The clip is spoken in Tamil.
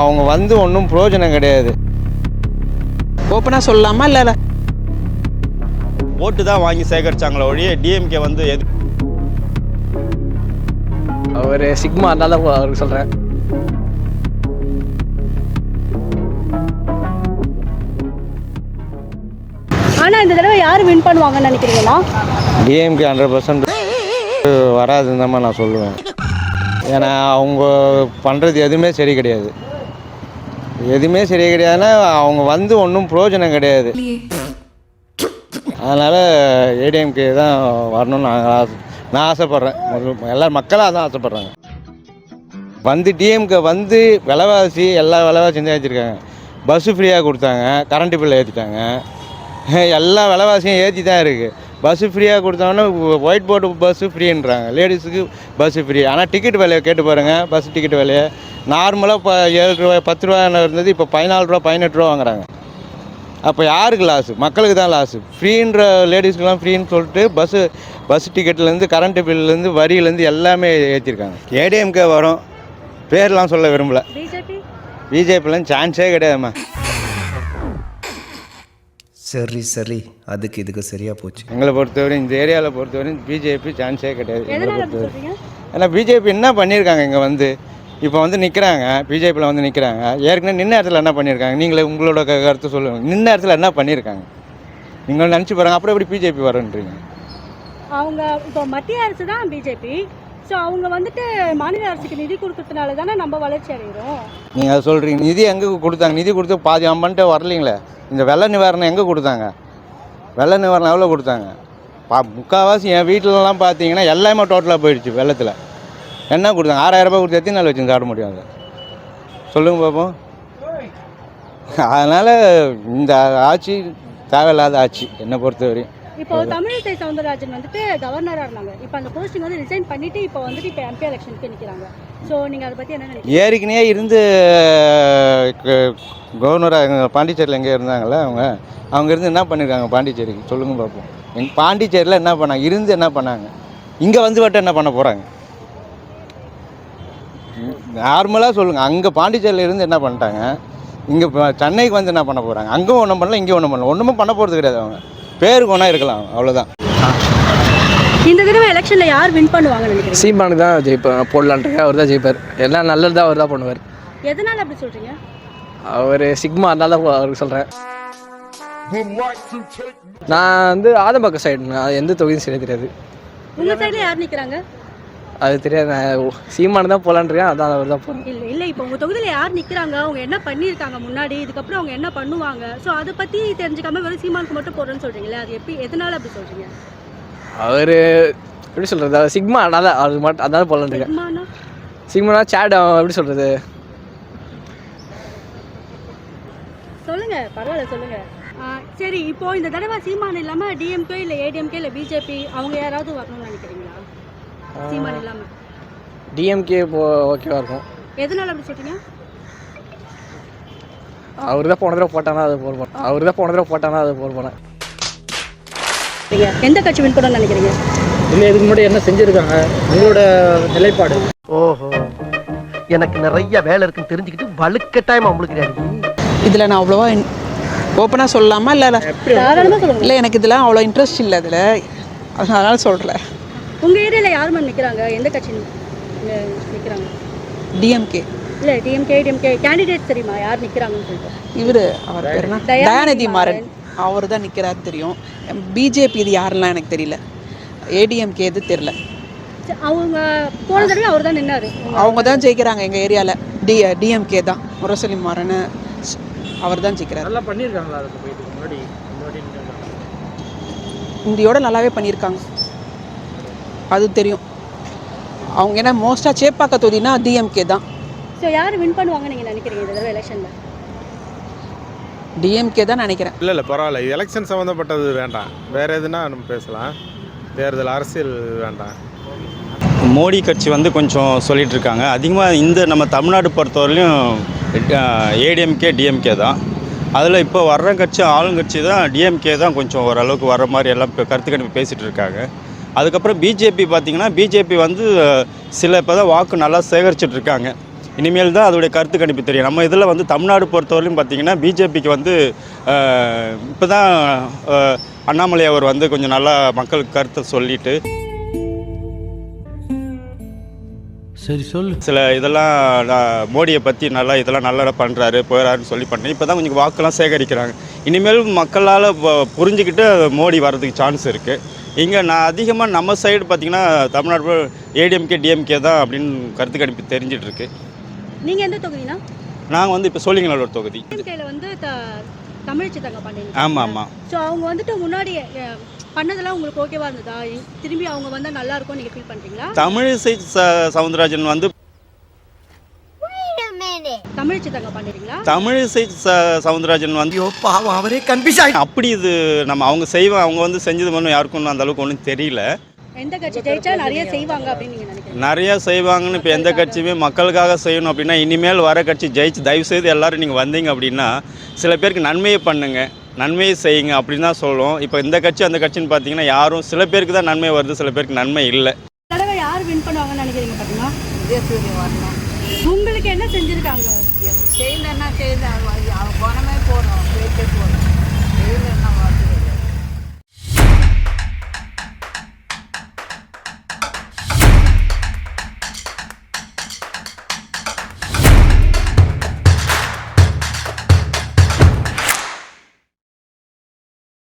அவங்க வந்து ஒன்றும் பிரயோஜனம் கிடையாது. ஓப்பனாக சொல்லலாமா இல்லை ஓட்டு தான் வாங்கி சேகரிச்சாங்களே ஒழிய டிஎம்கே வந்து அவர் சிக்மா அதனால தான் அவருக்கு சொல்கிறேன். ஆனால் இந்த தடவை யார் வின் பண்ணுவாங்கன்னு நினைக்கிறீங்களா? டிஎம்கே 100% வராதுன்னு தான் நான் சொல்லுவேன். ஏன்னா அவங்க பண்ணுறது எதுவுமே சரி கிடையாது. எதுவுமே சரி கிடையாதுன்னா அவங்க வந்து ஒன்றும் பிரயோஜனம் கிடையாது. அதனால் ஏடிஎம்கே தான் வரணும்னு நான் ஆசைப்பட்றேன். எல்லா மக்களும் அதான் ஆசைப்பட்றாங்க. வந்து டிஎம்கே வந்து விலைவாசி எல்லா விலைவாசியும் ஏற்றிருக்காங்க. பஸ்ஸு ஃப்ரீயாக கொடுத்தாங்க, கரண்ட்டு பில் ஏற்றிட்டாங்க, எல்லா விலைவாசியும் ஏற்றி தான் இருக்குது. பஸ்ஸு ஃப்ரீயாக கொடுத்தாங்கன்னா ஒயிட் போர்டு பஸ்ஸு ஃப்ரீன்றாங்க, லேடிஸுக்கு பஸ்ஸு ஃப்ரீ. ஆனால் டிக்கெட் விலையை கேட்டு பாருங்கள். பஸ் டிக்கெட் விலையை நார்மலாக இப்போ 7 ரூபா 10 ரூபா இருந்தது, இப்போ 14 ரூபா 18 ரூபா வாங்குறாங்க. அப்போ யாருக்கு லாஸு? மக்களுக்கு தான் லாஸு. ஃப்ரீன்ற லேடிஸ்க்கெலாம் ஃப்ரீன்னு சொல்லிட்டு பஸ் டிக்கெட்லேருந்து கரண்ட்டு பில்லேருந்து வரியிலேருந்து எல்லாமே ஏற்றிருக்காங்க. ஏடிஎம்கே வரும். பேர்லாம் சொல்ல விரும்பலை. பிஜேபிலாம் சான்ஸே கிடையாதும்மா. சரி அதுக்கு இதுக்கு சரியாக போச்சு. எங்களை பொறுத்தவரையும் இந்த ஏரியாவில் பொறுத்தவரையும் பிஜேபி சான்ஸே கிடையாது எங்களை பொறுத்தவரை. ஏன்னா பிஜேபி என்ன பண்ணியிருக்காங்க? இங்கே வந்து இப்போ வந்து நிற்கிறாங்க, பிஜேபியில் வந்து நிற்கிறாங்க. ஏற்கனவே நின்ன இடத்துல என்ன பண்ணியிருக்காங்க? நீங்களே உங்களோட கருத்து சொல்லுங்கள். நின்ன இடத்துல என்ன பண்ணியிருக்காங்க நீங்கள் நினச்சி பாருங்கள். அப்புறம் எப்படி பிஜேபி வருன்றீங்க? அவங்க இப்போ மத்திய அரசு தான் பிஜேபி. ஸோ அவங்க வந்துட்டு மாநில அரசுக்கு நிதி கொடுக்கறதுனால தானே நம்ம வளர்ச்சி அடைகிறோம். நீங்கள் அதை சொல்கிறீங்க. நிதி எங்கே கொடுத்தாங்க? நிதி கொடுத்து பாதி அம்மன்ட்டு வரலீங்களே. இந்த வெள்ள நிவாரணம் எங்கே கொடுத்தாங்க? வெள்ள நிவாரணம் எவ்வளோ கொடுத்தாங்க? முக்கால்வாசி என் வீட்டிலலாம் பார்த்தீங்கன்னா எல்லாமே டோட்டலாக போயிடுச்சு வெள்ளத்தில். என்ன கொடுத்தாங்க? 6000 ரூபாய் கொடுத்து எத்தனை நாள் வச்சு சாப்பிட முடியும்? அதை சொல்லுங்கள் பார்ப்போம். அதனால் இந்த ஆட்சி தேவையில்லாத ஆட்சி என்னை பொறுத்தவரையும். இப்போ தமிழிசை சவுந்தரராஜன் வந்துட்டு கவர்னராக இருந்தாங்க. இப்போ அந்த போஸ்டிங் வந்து ரிசைன் பண்ணிவிட்டு இப்போ வந்துட்டு இப்போ எம்பி எலெக்ஷனுக்கு நிற்கிறாங்க. ஸோ நீங்கள் அதை பற்றி என்ன நினைக்கிறீங்க? ஏற்கனவே இருந்து கவர்னராக பாண்டிச்சேரியில் எங்கே இருந்தாங்களே அவங்க இருந்து என்ன பண்ணியிருக்காங்க பாண்டிச்சேரிக்கு? சொல்லுங்கள் பார்ப்போம். எங்கள் பாண்டிச்சேரியில் என்ன பண்ணாங்க? இருந்து என்ன பண்ணாங்க? இங்கே வந்து மட்டும் என்ன பண்ண போகிறாங்க? நார்மலாக சொல்லுங்கள். அங்கே பாண்டிச்சேரியில் இருந்து என்ன பண்ணிட்டாங்க? இங்கே சென்னைக்கு வந்து என்ன பண்ண போகிறாங்க? அங்கேயும் ஒன்றும் பண்ணல, இங்கேயும் ஒன்றும் பண்ணல. ஒன்றுமே பண்ண போகிறது கிடையாது. அவங்க பேருக்கு ஒன்றா இருக்கலாம், அவ்வளோதான். இந்த தடவை எலெக்ஷனில் யார் வின் பண்ணுவாங்கன்னு நினைக்கிறீங்க? சீமானுக்கு தான் ஜெயிப்பார் போடலான்ட்டு. அவர் தான் ஜெயிப்பார். எல்லாம் நல்லது தான் அவர் தான் பண்ணுவார். எதனால் அப்படி சொல்கிறீங்க? அவர் சிக்மா அதனால தான் அவருக்கு சொல்கிறேன். நான் வந்து ஆதம்பாக்கம் சைடு, அது எந்த தொகுதியும் சரியாக தெரியாது. உங்கள் சைடில் யார் நிற்கிறாங்க? அது தெரியாது. நான் சீமானு தான் போகலான்றிருக்கேன், அதான் அவர் தான் போகிறேன். இல்லை இப்போ உங்கள் தொகுதியில் யார் நிற்கிறாங்க, அவங்க என்ன பண்ணியிருக்காங்க முன்னாடி, இதுக்கப்புறம் அவங்க என்ன பண்ணுவாங்க, ஸோ அதை பற்றி தெரிஞ்சுக்காம வெறும் சீமானுக்கு மட்டும் போடுறேன்னு சொல்கிறீங்களே, அது எப்படி எதனால் அப்படி சொல்கிறீங்க? அவர் எப்படி சொல்கிறது? அவர் சிக்மா அதனால அது மட்டும் அதனால போகலான்றிருக்கேன். சிக்மானா சேட் எப்படி சொல்கிறது? சொல்லுங்கள், பரவாயில்ல சொல்லுங்கள். சரி, இப்போது இந்த தடவை சீமான் இல்லாமல் டிஎம்கே இல்லை ஏடிஎம்கே இல்லை பிஜேபி அவங்க யாராவது வரணும்னு நினைக்கிறீங்களா? சீமான் இல்லாமல் டிஎம்கே ஓகேவா இருக்கும். எதனால் அப்படி சொல்கிறீங்க? அவர் தான் போன தடவை போட்டானா அது போடுவோம். அவர் தான் போன தடவை போட்டானா அது போடுவோம். எந்த கட்சி வின் பண்ணணும்னு நினைக்கிறீங்க? இல்லை, இதுக்கு முன்னாடி என்ன செஞ்சுருக்காங்க உங்களோட நிலைப்பாடு? ஓஹோ, எனக்கு நிறைய வேலை இருக்குன்னு தெரிஞ்சுக்கிட்டு வலுக்கட்டாயமாக உங்களுக்கு இதில் நான் அவ்வளோவா ஓப்பனாக சொல்லலாமா இல்லை இல்லை எனக்கு இதெல்லாம் அவ்வளோ இன்ட்ரெஸ்ட் இல்லை இதில், அதனால சொல்கிறேன். உங்கள் ஏரியாவில் யார் மேம் நிற்கிறாங்க? எந்த கட்சி நிற்கிறாங்க? டிஎம்கே இல்லை, டிஎம்கே கேண்டிடேட் தெரியுமா யார் நிற்கிறாங்கன்னு சொல்லிட்டு? இவர் அவர் பேர் என்ன? தயாநிதி மாறன். அவர் தான் நிற்கிறாரு தெரியும். பிஜேபி இது யாருலாம் எனக்கு தெரியல. ஏடிஎம்கே எது தெரியல. அவங்க போன தடவை அவர் தான் நின்னார். அவங்க தான் ஜெயிக்கிறாங்க எங்கள் ஏரியாவில். டிஎம்கே தான். முரசொலி மாறன் அவர் தான் ஜெயிக்கிறார். நல்லா பண்ணியிருக்காங்களா? அதுக்கு போயிட்டு முன்னாடி இந்தியோட நல்லாவே பண்ணியிருக்காங்க, அது தெரியும். அவங்க ஏன்னா மோஸ்ட்டாக சேப்பாக்க தொகுதினா டிஎம்கே தான். ஸோ யார் வின் பண்ணுவாங்க நீங்கள் நினைக்கிறீங்க இந்த தடவை எலெக்ஷனில்? டிஎம்கே தான் நினைக்கிறேன். இல்லை பரவாயில்ல. எலெக்ஷன் சம்மந்தப்பட்டது வேண்டாம், வேறு எதுனா நம்ம பேசலாம். தேர்தல் அரசியல் வேண்டாம். மோடி கட்சி வந்து கொஞ்சம் சொல்லிகிட்டு இருக்காங்க. அதிகமாக இந்த நம்ம தமிழ்நாடு பொறுத்தவரையிலையும் ஏடிஎம்கே டிஎம்கே தான். அதில் இப்போ வர்ற கட்சி ஆளுங்கட்சி தான் டிஎம்கே தான் கொஞ்சம் ஓரளவுக்கு வர மாதிரி எல்லாம் இப்போ கருத்து கணிப்பு பேசிகிட்டு இருக்காங்க. அதுக்கப்புறம் பிஜேபி பார்த்திங்கன்னா பிஜேபி வந்து சில இப்போ தான் வாக்கு நல்லா சேகரிச்சிட்ருக்காங்க. இனிமேல் தான் அதோடைய கருத்து கணிப்பு தெரியும். நம்ம இதில் வந்து தமிழ்நாடு பொறுத்தவரையிலும் பார்த்திங்கன்னா பிஜேபிக்கு வந்து இப்போ தான் அண்ணாமலை அவர் வந்து கொஞ்சம் நல்லா மக்களுக்கு கருத்தை சொல்லிட்டு சரி சொல்லு. சில இதெல்லாம் மோடியை பற்றி நல்லா இதெல்லாம் நல்லா பண்ணுறாரு போயிறாருன்னு சொல்லி பண்ணி இப்போ தான் கொஞ்சம் வாக்கெல்லாம் சேகரிக்கிறாங்க. இனிமேல் மக்களால் புரிஞ்சுக்கிட்டு மோடி வர்றதுக்கு சான்ஸ் இருக்குது. இங்கே நான் அதிகமாக நம்ம சைடு பார்த்திங்கன்னா தமிழ்நாடு ஏடிஎம்கே டிஎம்கே தான் அப்படின்னு கருத்து கணிப்பு தெரிஞ்சிட்ருக்கு. நீங்கள் எந்த தொகுதினா? நாங்கள் வந்து இப்போ சோழிங்கநல்லூர் தொகுதி. டிஎம்கேல வந்து தமிழச்சி தங்க பாண்டியன். ஆமாம் ஆமாம். ஸோ அவங்க வந்துட்டு முன்னாடி பண்ணதெல்லாம் உங்களுக்கு ஓகேவா இருந்ததா? திரும்பி அவங்க வந்தால் நல்லா இருக்கும் நீங்கள் ஃபீல் பண்ணுறீங்களா? தமிழிசை சவுந்தரராஜன் வந்து தமிழச்சி தங்க பாண்டியங்களா? தமிழிசை சவுந்தரராஜன் வந்து பாவம் அவரே கன்ஃபியூஸ் ஆகி அப்படி இது நம்ம அவங்க வந்து செஞ்சது மட்டும் யாருக்கும் அந்த அளவுக்கு ஒன்றும் தெரியல. எந்த கட்சி ஜெயிச்சா நிறைய செய்வாங்க அப்படின்னு நீங்கள் நினைக்கிறீங்க? நிறையா செய்வாங்கன்னு இப்போ எந்த கட்சியுமே மக்களுக்காக செய்யணும் அப்படின்னா இனிமேல் வர கட்சி ஜெயிச்சு தயவுசெய்து எல்லோரும் நீங்கள் வந்தீங்க அப்படின்னா சில பேருக்கு நன்மையை பண்ணுங்கள், நன்மையை செய்யுங்க அப்படின்னு தான் சொல்லுவோம். இப்போ இந்த கட்சி அந்த கட்சின்னு பார்த்தீங்கன்னா யாரும் சில பேருக்கு தான் நன்மை வருது, சில பேருக்கு நன்மை இல்லை. தடவை யார் வின் பண்ணுவாங்கன்னு நினைக்கிறீங்க? பார்த்தீங்கன்னா விஜயசூரிய வரணும். உங்களுக்கு என்ன செஞ்சுருக்காங்க? செய்யலன்னா செய்யல, அவங்க போனமே